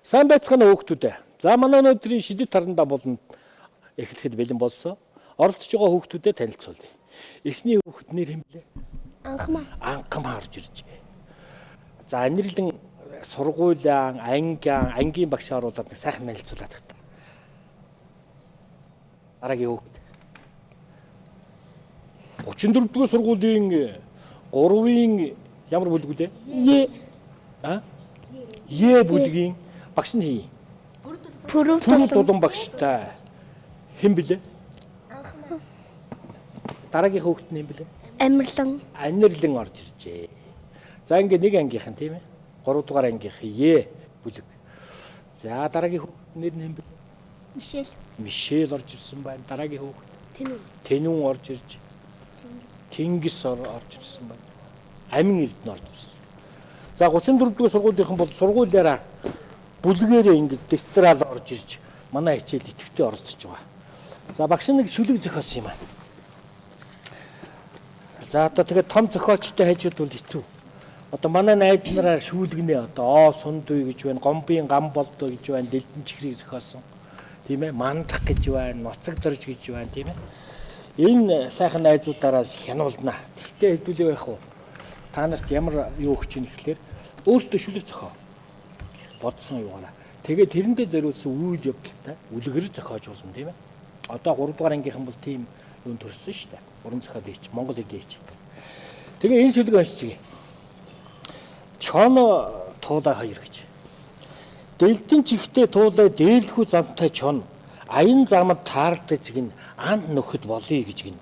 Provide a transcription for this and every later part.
Сайн байцгаана хүүхдүүд. За манай өнөөдрийн шидэт тарандаа болонд эхлэхэд бэлэн болсон. Оролцож байгаа хүүхдүүдэд танилцуулъя. Эхний хүүхэд нэр хэм блэ? Анхмаа орж ирж. За анирилэн сургуулийн ангийн багш оруулаад нэг сайхан танилцуулаад тах. Дараагийн хүүхэд. 34-р сургуулийн 3-ын ямар бүлэг үү? Е бүлгийн багш нь хий. Пүрэв тулан багштай. Хэн блэ? Дараагийн хүүхэд нь хэн блэ? Анирлан орж иржээ. За ингээ нэг ангийнхан тийм ээ. 3 дугаар ангийнх Е бүлэг. За дараагийн хүүхэд нэр нь хэн блэ? Мишель орж ирсэн байна. Дараагийн хүүхэд Тэнүн орж ирж. Тэнгис орж ирсэн байна. Амин Эрдэнэ орж ирсэн. За 34-р сургуулийнхан бол сургуулиараа бүлгээрээ ингэж дистрал орж ирж манай хичээл идэвхтэй оролцож байгаа. За багш нэг шүлэг зохиосон юм аа. За одоо тэгээд том зохиолчтой хажууд бол хэцүү. Одоо манай найз нараар шүүлгэнэ одоо сундуй гэж байна, гомбын гам болдоо гэж байна, дэлдэн чихрийг зохиосон. Тийм ээ, мандах гэж байна, ноцог дорж гэж байна, тийм ээ. Энэ сайхан найзуудаараас хянуулнаа. Тэгтээ хэдүүлээ байх уу? Та нарт ямар юу өгч ийн гэхлээр өөртөө шүлэг зохио. Бодсон юугаараа. Тэгээд тэрэндээ зориулсан үйл явдалтай үлгэр зохиож болно тийм ээ. Одоо 3 дугаар ангийнхан бол тийм юм төрсөн шүү дээ. Уран зохиол хийч, Монгол хэл хийч. Тэгээ энэ шүлэг уншчихъя. Чоно туулаа 2 гэж. Дэлдэн чихтэй туулаа дээрлэхүү замтай чон аян замд таардаж гин анд нөхөд болъё гэж гин.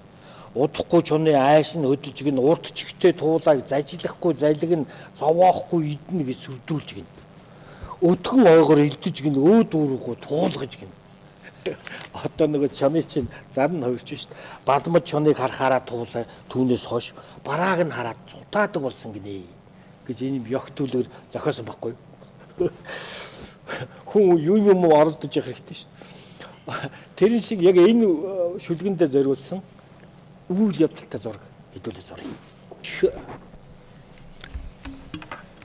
Удахгүй чоны айш нь хөдөж гин урт чихтэй туулааг зажилахгүй залиг нь зовоохгүй идэнэ гэж сүрдүүлж гин. Өтгөн ойгоор илдэж гин өөд үүргүү туулгаж гин. Одоо нөгөө чоны чинь зар нь хувирч шүү дээ. Бадмад чоныг харахаараа туулаа түүнээс хойш барааг нь хараад цутаадаг болсон гинэ гэж энэ ёгтүүлэр зохиосон байхгүй юу? Хүн юм оролдож явах хэрэгтэй шүү дээ. Тэрэн шиг яг энэ шүлгэндээ зориулсан үйл явдалтай зураг хэдүүлээ зуръя.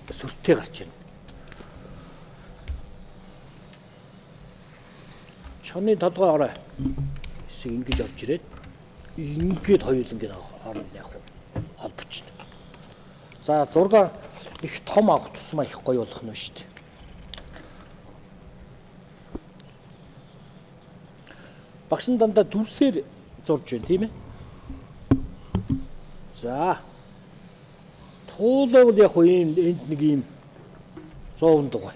Сүртэй гарч ирнэ. Чоны толгой орой. Хэсэг ингэж орж ирээд ингээд хоёулангийн хооронд яг холбочно. За зураг их том авах тусмаа их гоё болох нь шүү дээ. Багш нь дандаа дүрсээр зурж байна тийм ээ. За туулаа бол яг энд нэг юм 100 дугай.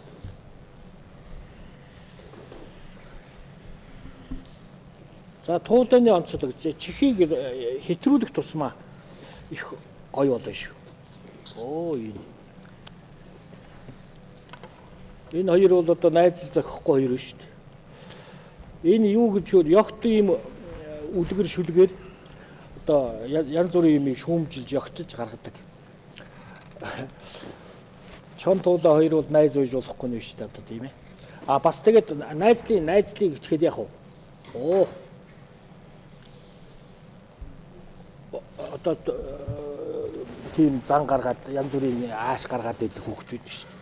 За туулааны онцлог чихийг хэтрүүлэх тусмаа их гоё болно шүү. Оо энэ хоёр бол одоо найзал зохихгүй хоёр шүү дээ. Энэ юу гэж ёгт ийм үлгэр шүлгээр одоо янз бүрийн юмыг шүүмжилж ёгтж гаргадаг. Чон туулаа хоёр бол найз үйж болохгүй нь шүү дээ одоо тийм ээ. А бас тэгээд найзлыг гэхэд яг оо одоо тийм зан гаргаад янз бүрийн ааш гаргаад идэх хүүхдүүд шүү дээ.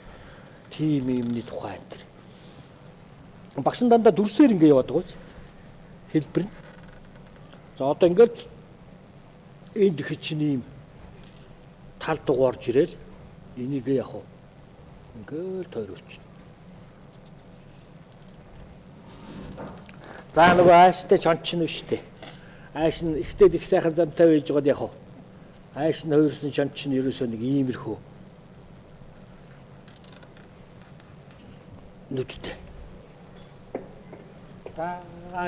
Тийм юмны тухай энэ төр. Багш нь дандаа дүрсээр ингэ яваад байгаа биз? Хэлбэр нь. За одоо ингээд энд их чинь ийм тал дугаарж ирээл энийг яг уу ингээд тойруулчихна. За нөгөө ааштай чончин нь шүү дээ. Ааш нь ихтэй их сайхан зантай байж байгаад яг уу ааш нь хоёрсон чончин ерөөсөө нэг иймэрхүү нүдтэй.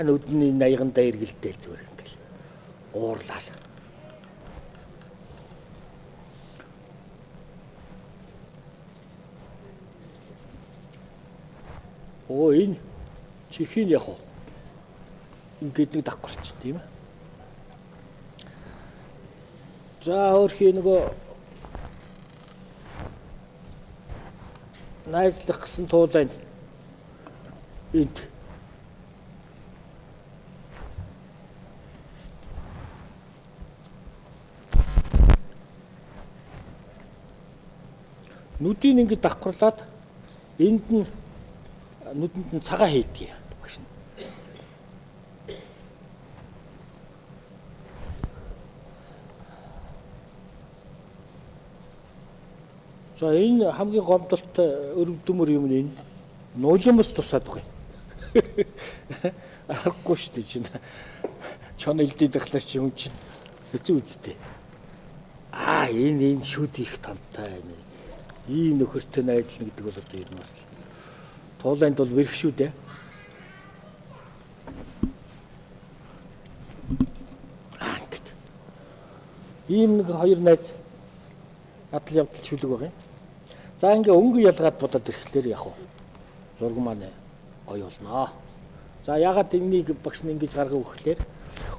Нүдний наягандаа эргэлдээл зүгээр ингээл уурлал. Оо энэ чихийн яг уу ингээд нэг давхарч тийм ээ. За өөрхий нөгөө найзлах гэсэн туулаа энд нүдийг ингэ давхарлаад энд нь нүдэнд нь цагаан хийдгийг багш нь. За энэ хамгийн гомдолтой өрөвдөмөр юм нь энэ нулимс тусаад байгаа. Аргагүй шүү дээ чинь. Чон элдээд ахлаар чи хүн чинь хэцүү үсттэй. Энэ шүд их томтой энэ. Ийм нөхөртэй найзлна гэдэг бол одоо юм бас л. Туулайнд бол вэрх шүү дээ. Ингээд. Ийм нэг хоёр найз адал явдал шүлэг байгаа юм. За ингээ өнгө ялгаад бодоод ирэхлээр яг уу зураг маань гоё болно. За ягаад энийг багш нь ингэж гаргав гэхлээр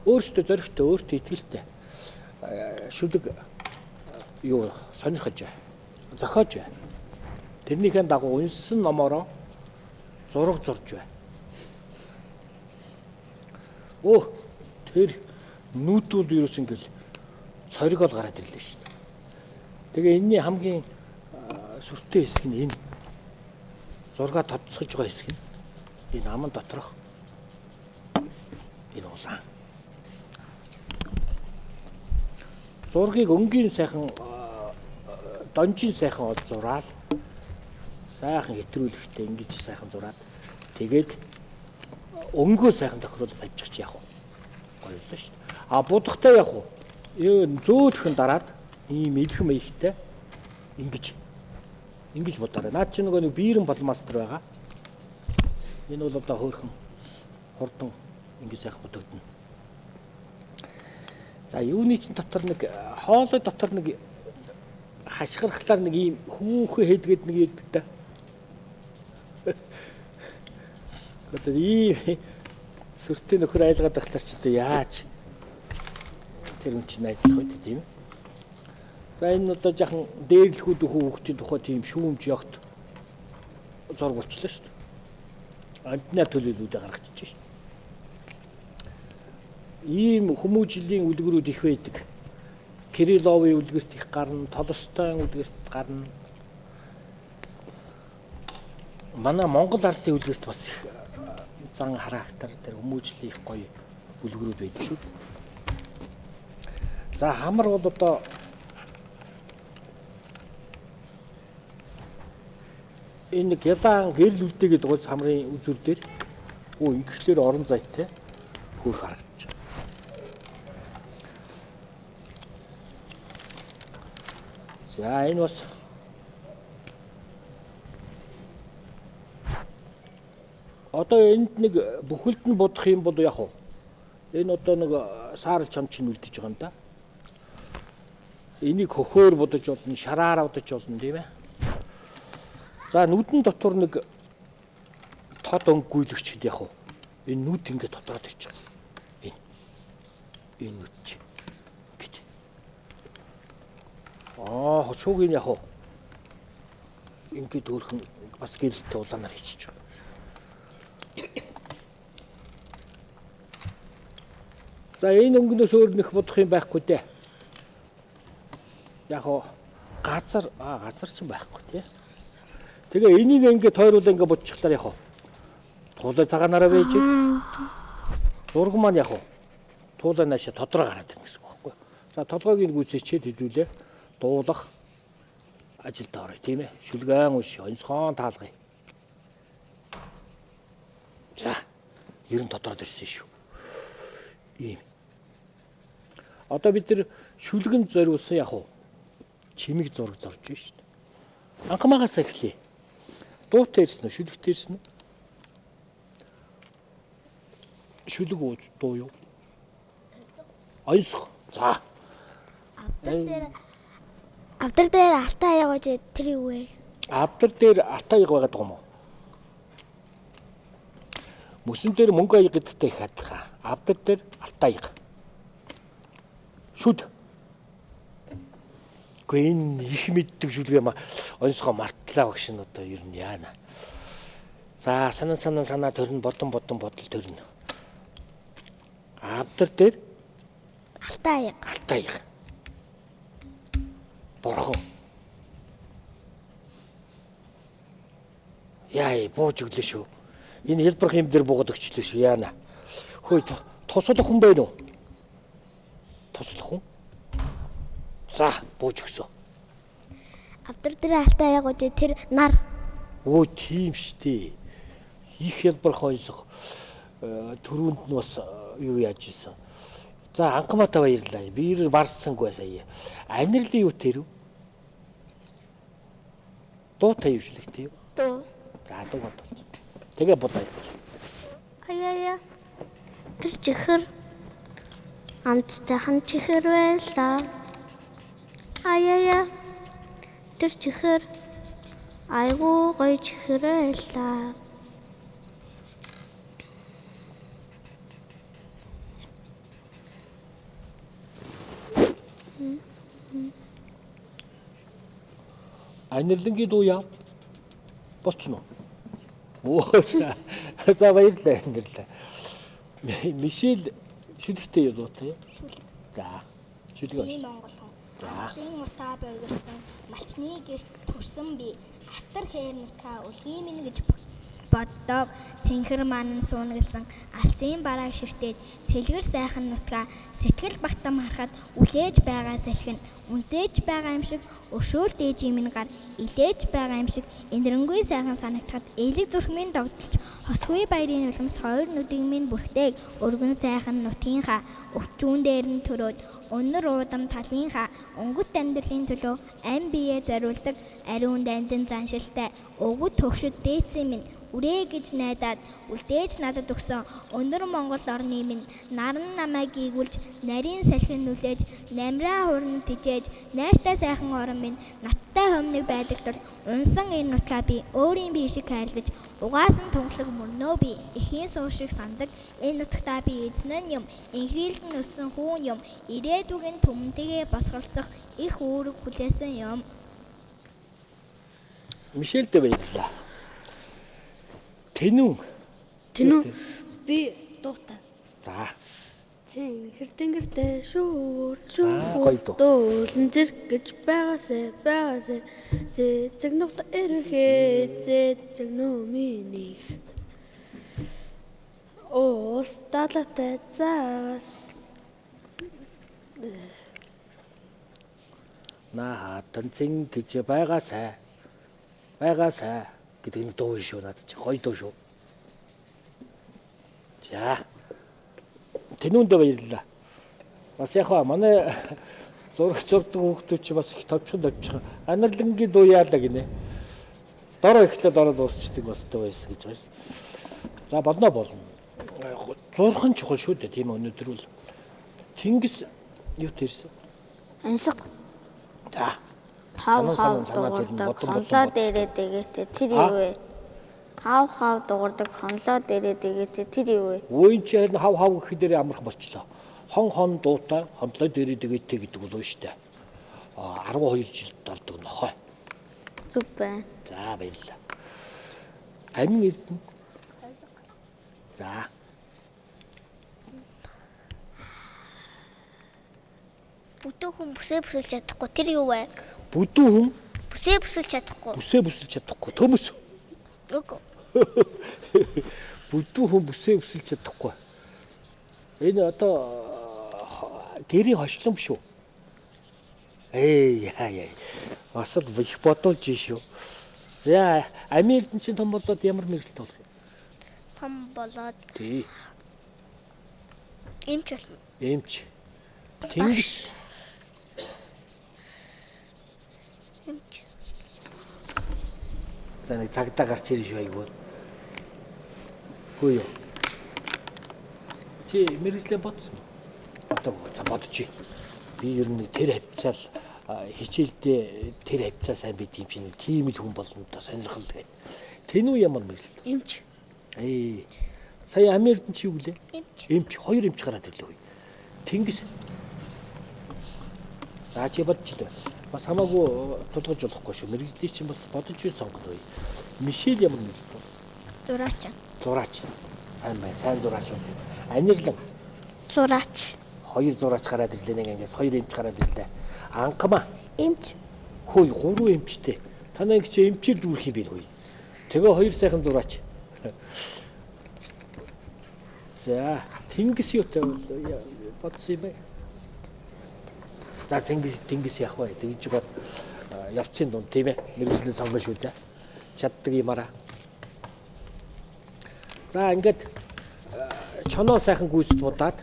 өөртөө зоригтой, өөртөө итгэлтэй шүлэг юу сонирхож бай. Зохиож бай. Тэрнийхэн дагуу унссан номороо зураг зурж бай. Тэр нүүдүүд юу юм ингээл цоригол гараад ирлээ шүү дээ. Тэгээ энэний хамгийн сүртэй хэсэг нь энэ. Зургаа тодцохж байгаа хэсэг нь энэ аман доторх энэ улаан. Зургийг өнгийн сайхан донжийн сайхан ол зураал сайхан хэтрүүлэхтэй ингэж сайхан зураад тэгээд өнгөө сайхан тохируулж тавьчих яах вэ? Гоё л шүү дээ. Будахтай яах вэ? Зөөлхөн дараад ийм илхэм ихтэй ингэж бодоорой. Наад чи нөгөө нэг биерэн балмастер байгаа. Энэ бол одоо хөөрхөн хурдан ингэж сайхан бодогдно. За юуны чин дотор нэг хоолой дотор нэг хашгирхлаар нэг ийм хүүхэ хийдгээд нэг ийдэг та. Одоо ийм сүртэй нөхөр айлгаад ахлаар ч одоо яаж тэр юм чи найзлах вэ тийм ээ. За энэ одоо жахан дээрлэхүүд хүүхдийн тухай тийм шүүмж ягт зураг болчихлоо шүү дээ. Амтны төлөөлүүдээ гаргачих шүү. Ийм хүмүүжлийн үлгэрүүд их байдаг. Кирилловын үлгэрт их гарна, Толстойн үлгэрт гарна. Манай Монгол ардын үлгэрт бас их зан характер тэр хүмүүжлийн их гоё үлгэрүүд байдаг шүү. За хамар бол одоо энэ гялаан гэрэл үлдээгээд байгаа хамрын үзүр дээр ингэхлээр орон зайтай хөөх харагдаж байна. За энэ бас одоо энд нэг бүхэлд нь бодох юм бол яг уу энэ одоо нэг саарл чамчин үлдэж байгаа юм да. Энийг хөхөөр бодож болно, шараар бодож болно тийм ээ. За нүдэн дотор нэг тод өнгөлөгчд яг уу энэ нүд ингээд дотороо тавьчих. Энэ нүд чи гэж. Шуугийн яг уу ингээд өөрхөн бас гэрэлтэй улаанаар хийчих. За энэ өнгөнөөс өөр нөх бодох юм байхгүй дээ. Яг уу газар ч байхгүй тий. Тэгээ энийг ингээд тойруулаа ингээд бодчихлаа яг уу. Туулай цагаанаараа байж. Зураг маань яг уу. Туулай наашаа тодроо гараад байна гэсэн үг байхгүй. За толгойг гүйцээчээд хэлүүлээ. Дуулах ажилд орё тийм ээ. Шүлгэн уш онцгой таалгая. За ер нь додроод ирсэн шүү. Ийм. Одоо бид нар шүлгэн зориулсан яг уу. Чимэг зураг зорж байна шүү дээ. Анхмаагаас эхлэе. Дуутай ирсэн үү? Шүлэгтэй ирсэн үү? Шүлэг үү дуу юу? Ойсох. За. Авдар дээр алтаа ягаж тэр юу вэ? Авдар дээр алтаа яг байгаад байгаа юм уу? Мөсөн дээр мөнгө аягдтай их адилхан. Авдар дээр алтаа яг. Шүд. Гэхдээ энэ их мэддэг шүлгээ онцгой мартлаа багш нь одоо ер нь яана. За санаа төрн бодон бодол төрн. Авдар дээр алтаа яг. Борхон. Яа бууж өглөө шүү. Энэ хэлбэр хэм дээр буугаад өгчлөө шүү яана. Хөөе туслах хүн байна уу? Туслах хүн. За бууж өгсөө. Автар дээр алтаа ягууж тэр нар. Өө тийм штий. Их хэлбэр хойсох төрөнд нь бас юу яаж исэн. За анхмата баярлаа. Би барссангүй сая. Анирлийн юу тэр үү? Дуутай юу шлэгтэй юу? Дуу. За дуу бодож. Тэгээ бодъё. Аяя. Тэр чихэр амттай хан чихэр байлаа. Аяя. Тэр чихэр айгуу гоё чихэр байлаа. Анирленгийн дуу яа? Болчихно уу? За баярлалаа анирлаа. Мишель шүлэгтэй юу дуутай? За. Шүлэг Би Монголхон. Чин утаа байгуулсан малчны гэрт төрсөн би хатар хэрнэка үлгийн минь гэж боддог. Цэнхэр маань суунгалсан алсын барааг ширтээд цэлгэр сайхан нутгаа сэтгэл багтам харахад үлээж байгаа салхин үнсээж байгаа юм шиг өшөөлт ээжийн минь гар илээж байгаа юм шиг энэрэнгүй сайхан санагдахад элэг зүрхмийн догдолж хосгүй баярын улмс хоёр нүдийн минь бүрхтэйг өргөн сайхан нутгийнхаа өвчүүн дээр нь төрөөд өнөр уудам талынхаа өнгөт амьдралын төлөө ам бие зориулдаг ариун дандин заншилтай өвгөт төгшөд дээцэн минь үрээ гэж найдаад үлдээж надад өгсөн өнөр Монгол орны минь наран намайг гийгүүлж нарийн салхин нүлээж намраа хурн тижээж найртай сайхан орон минь надтай хомног байдаг тул унсан энэ нутгаа би өөрийн бие шиг хайрлаж угаасан тунгалаг мөрнөө би эхийн суу шиг сандаг энэ нутгтаа би эзнэн юм инхрийлэн өссөн хүүн юм ирээдүгийн түмэнтэйгээ босголцох их үүрэг хүлээсэн юм. Мишельтэй баярлаа. Тэнүү би дуутай. За. Цэнхэр тэнгэртэй шүүрч гоё дуу. дуулан зэрэг гэж байгаасай зэг нухта эрэхээ зэг нөминих оос талатай заас Наа танцэн гэж байгаасай гэдэг нь дуу шүү надад чи гоё дуу шүү. За. Тэнүүндээ баярлалаа. Бас яг манай зурдаг хүүхдүүд чи бас их товчхон. Анирленгийн дуу яалаа гинэ. Дороо ихлээд ороод дуусчдаг бас дуу байсан гэж байна. За болно. Зурхан чухал шүү дээ тийм өнөөдөр бол. Тэнгис юу тэрсэн? Ансаг За. хав дуурдаг хонлоо дээрээ дэгээтэй тэр юу вэ? Хав дуурдаг хонлоо дээрээ дэгээтэй тэр юу вэ? Ууин чи харин хав гэхээр амархан болчлоо. Хон дуутай хонлоо дээрээ дэгээтэй гэдэг бол шүү дээ. 12 жил давдаг нохой. Зүг байна. За баярлалаа. Амин эрдэнэ. За. Бүтэн хүн бүсээ бүсэлж чадахгүй тэр юу вэ? Бүдүүн хүн Бүсээ бүсэлж чадахгүй. бүсээ бүсэлж чадахгүй. Төмөс. Үгүй. Бүдүүн хүн бүсээ бүсэлж чадахгүй. Энэ одоо гэрийн хошлом шүү. Яа. Бас л их бодолж шүү. За, амин эрдэнэ чинь том болоод ямар мэрэгчлээ болох юм? Том болоод Тий. эмч болно. Эмч. Тэнгис. Эмч. За нэг цагдаа гарч ирэх шүү айгуу. Хөөе. Чи мэрэгчлээ бодсон уу? Бодчих. Би ер нь тэр хавцаал хичээлдээ тэр хавцаа сайн бид юм чинь тийм л хүн болно та сонирхол гэдэг. Тэнүү ямар мэрэгэл? Эмч. Сая Америкт чи юу гэлээ? Эмч. Эмч хоёр эмч гараад ирлээ. Тэнгис. Чи бодчихлоо. Бас хамаагүй тулгаж болохгүй шүү. Мэргэжлийг чинь бас бодож үйл сонгоно. Мишель ямар мэрэгэл? Зураач. Сайн байна. Сайн зураач бол. Анирлан. Зураач. Хоёр зураач гараад ирлээ нэг ангиас хоёр эмч гараад ирлээ. Анхмаа. Эмч. Хөөе, гурван эмчтэй. Танаа ингэ чи эмчээр дүүрэх юм бэ хөөе. Тэгээ хоёр сайхан зураач. За тэнгис юутай бол бодсон юм бэ? За тэнгис явах бай. Тэгж бод явцын дунд тийм ээ. Мэргэжлийн сонгол шүү дээ. Чаддаг юмараа. За ингээд чоноо сайхан гүйцэд будаад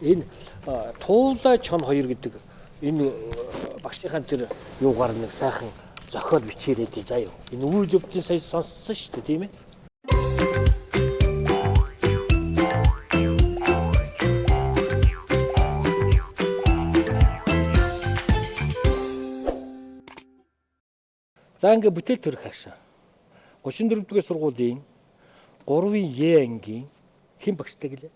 энэ туулай чон 2 гэдэг энэ багшийнхаа тэр юугаар нэг сайхан зохиол бичээрэй дээ заа юу. Энэ үйл явдлыг сая сонссон шүү дээ тийм ээ. За ингээ бүтээл төрөх агшаа. 34 дугаар сургуулийн 3-ын Е ангийн хэн багштай гэлээ?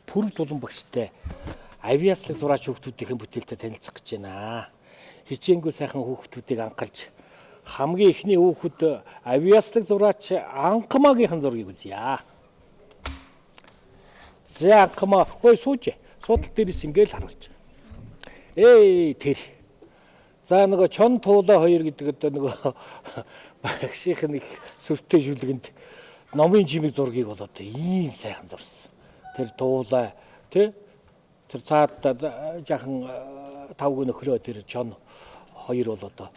Пүрэг дулан багштай авиаслаг зураач хүүхдүүдийн бүтээлтэй танилцах гэж байна. Хичээнгүй сайхан хүүхдүүдийг анхалж хамгийн ихний хүүхэд авиаслаг зураач Анхмаагийн зургийг үзье. За Анхмаа ой сууж. Суудал дээрээс ингээл харуулж. Тэр. За нөгөө чон туулаа 2 гэдэг одоо нөгөө багшийн их сүртэй шүлгэнд номын жимиг зургийг бол одоо ийм сайхан зурсан. Тэр туулаа тий тэр цаадаа жаахан тавг нөхрөө тэр чон 2 бол одоо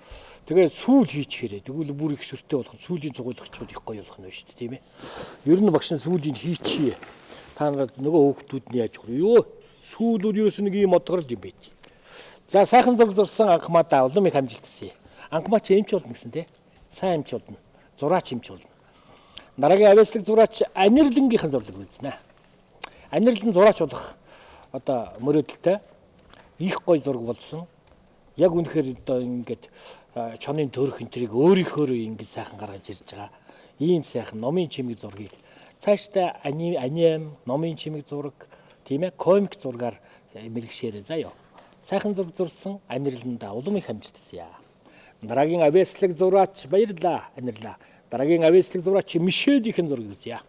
тэгээ сүүл хийчихээрээ тэгвэл бүр их сүртэй болох сүүлийн цугуулагчуд их гоё болох нь шүү дээ тийм ээ. Ер нь багш нь сүүлийн хийчихье. Та нар нөгөө хүүхдүүд нь яаж юу сүүлүүд юус нэг ийм одгорл юм байт. За сайхан зураг зурсан Анхмаадаа улам их амжилтсан. Анхмаа ч эмч болно гэсэн тий. Сайн эмч болно. Зураач эмч болно. Дараагийн авиаслаг зураач Анирлагийнхын зурлаг үзнэ. Анирлан зураач болох одоо мөрөөдөлтэй их гоё зураг болсон. Яг үнэхээр одоо ингээд чонын төрх энтрийг өөрийнхөө ингээд сайхан гаргаж ирж байгаа. Ийм сайхан номын чимэг зургийг цаашдаа аним, номын чимэг зураг, тийм ээ, комик зургаар мэрэгшээрээ заяа. Сайхан зураг зурсан Анирландаа улам их амжилтсан. Дараагийн авиаслаг зураач баярлаа Анирлаа. Дараагийн авиаслаг зураач Мишелийнхэн зургийг үзье.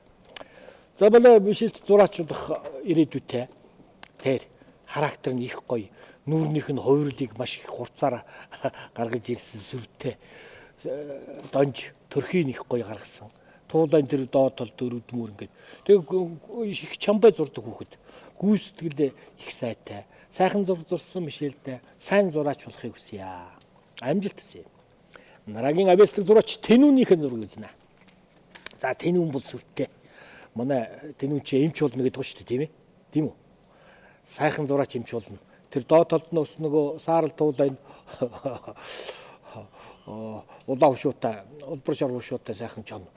За болоо Мишель зураач болох ирээдүйтэй. Тэр характер нь их гоё. Нүүрнийх нь хувирлыг маш их хурцаар гаргаж ирсэн сүртэй. Донж төрхийн их гоё гаргасан. Туулайн тэр доод тол дөрөвдмөр ингээд. Тэг их чамбай зурдаг хүүхэд. Гүйцэтгэл их сайтай. Сайхан зураг зурсан Мишельтэй сайн зураач болохыг хүсье. Амжилт хүсье. Дараагийн авиаслаг зураач Тэнүүнийхэн зураг үзнэ. За Тэнүүн бол сүртэй. Манай Тэнүүн чи эмч болно гэдэг ба шүү дээ тийм ээ. Тийм үү? Сайхан зураач эмч болно. Тэр доод талд нь ус нөгөө саарл туулайн улаан шуутай, улбар шар шуутай сайхан чон.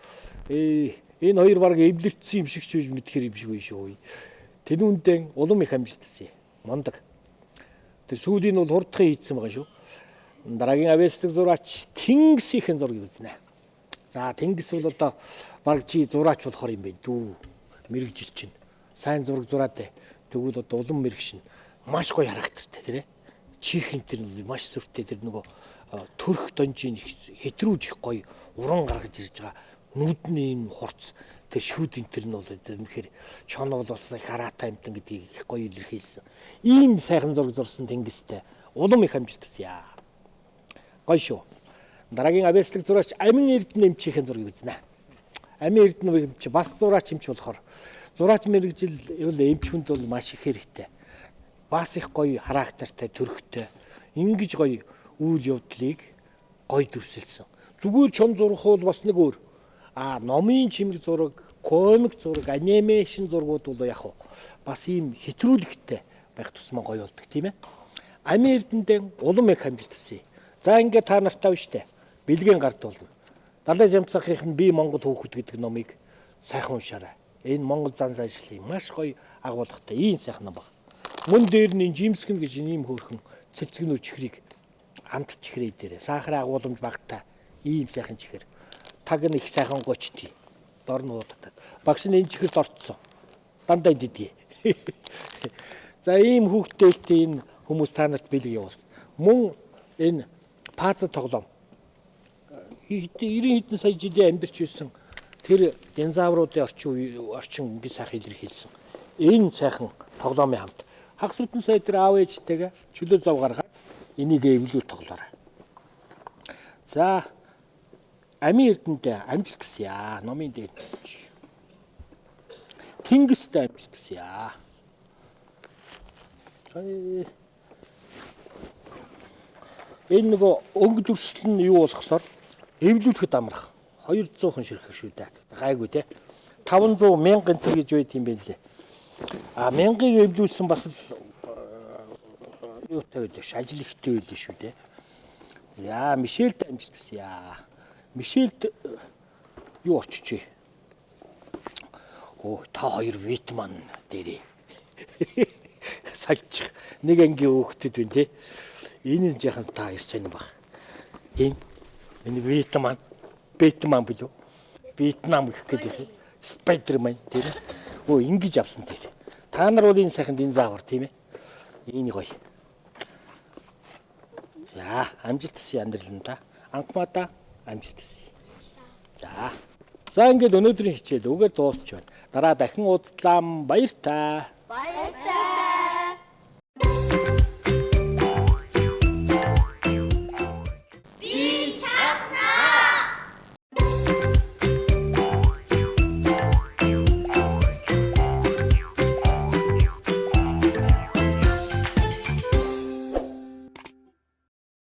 Энэ хоёр баг эвлэгдсэн юм шиг ч биш мэдхэр юм шиг биш үү. Тэнүүндээ улам их амжилт хүсье. Мондог. Тэр сүүлийн бол хурдхан хийцсэн байгаа шүү. Дараагийн авиаслаг зураач Тэнгисийнхэн зургийг үзнэ. За Тэнгис бол одоо баг чи зураач болохоор юм бэ дүү. Мэргэжил чинь. Сайн зураг зураад тэгвэл одоо улам мэрэгшин. Маш гоё характертай тийм ээ. Чихэн тэр маш сүртэй тэр нөгөө төрх донжийн хэтрүүж их гоё уран гаргаж ирж байгаа. Нүдний юм хурц тэр шүүдийн тэр нь бол үнэхээр чон бол бас хараатай амтан гэдгийг их гоё илэрхийлсэн. Ийм сайхан зураг зурсан Тэнгистэй улам их амжилт хүсье. Гоё шүү. Дараагийн авиаслаг зураач Амин Эрдэнэ эмчийнхэн зургийг үзнэ. Амин Эрдэнэ эмч бас зураач эмч болохоор зураач мэрэгжил эмч хүнд бол маш их хэрэгтэй. Бас их гоё характертай төрхтэй ингэж гоё үйл явдлыг гоё дүрсэлсэн. Зүгээр чон зурх бол бас нэг өөр. Номын чимэг зураг, комик зураг, анимашн зургууд бол яг бас ийм хэтрүүлэгтэй байх тусмаа гоё болдог тийм ээ. Амин Эрдэнэтэй улам их амжилт хүсье. За ингээд та нартай штэ. Бэлгийн гард болно. Далай жамцахын би Монгол хүүхэд гэдэг номыг сайхан уншаарай. Энэ Монгол зан заншлын маш гоё агуулгатай ийм сайхан ном байна. Мөн дээр нь жимсгэн гэж ийм хөөрхөн цэлцгнүү чихрийг амт чихрээ дээрээ сахарын агууламж багтаа ийм сайхан чихэр. Таг нь их сайхан гочтой. Дор нь уудаад. Багш нь энэ чихэрд орцсон. Дандаа дидгий. За ийм хүүхдтэй энэ хүмүүс та нарт бэлэг явуулсан. Мөн энэ пац тоглоом 90 хэдэн сая жилийн амьдарч байсан тэр динозавруудын орчин ингэ сайхан илэрхийлсэн. Энэ сайхан тоглоомын хамт хагас хэдэн сая тэр аав ээжтэйгээ чөлөө зав гаргаад энийг эвлүүл тоглоорой. За Амин Эрдэнэтэй амжилт хүсье. Номын дээр. Тэнгистэй амжилт хүсье. Энэ нөгөө өнгө дүрслэл нь юу болохлоор эвлүүлэхэд амрах 200 хүн ширхэх шүү дээ. Гайгүй те. 500 мянган төр гэж байт юм байна лээ. 1000-ыг эвлүүлсэн бас л юутай байлаа ш, ажил ихтэй байлаа шүү дээ. За Мишельд амжилт хүсье. Мишельд юу очиж. Та хоёр Витман дээрээ. Сальчих нэг ангийн хөөхтөд байна те. Энэ жаахан та ирж байна баг. Энэ Витман билүү? Вьетнам гэх гэдэг. Спайдермен тийм ээ. Ингэж авсан тийм. Та нар бол энэ сайханд энэ заавар тийм ээ. Энийг гоё. За, амжилт хүсье амьдраланда. Анхмаада амжилт хүсье. За ингээд өнөөдрийн хичээл үгээр дуусч байна. Дараа дахин уулзлаа. Баяр та. Баярлалаа.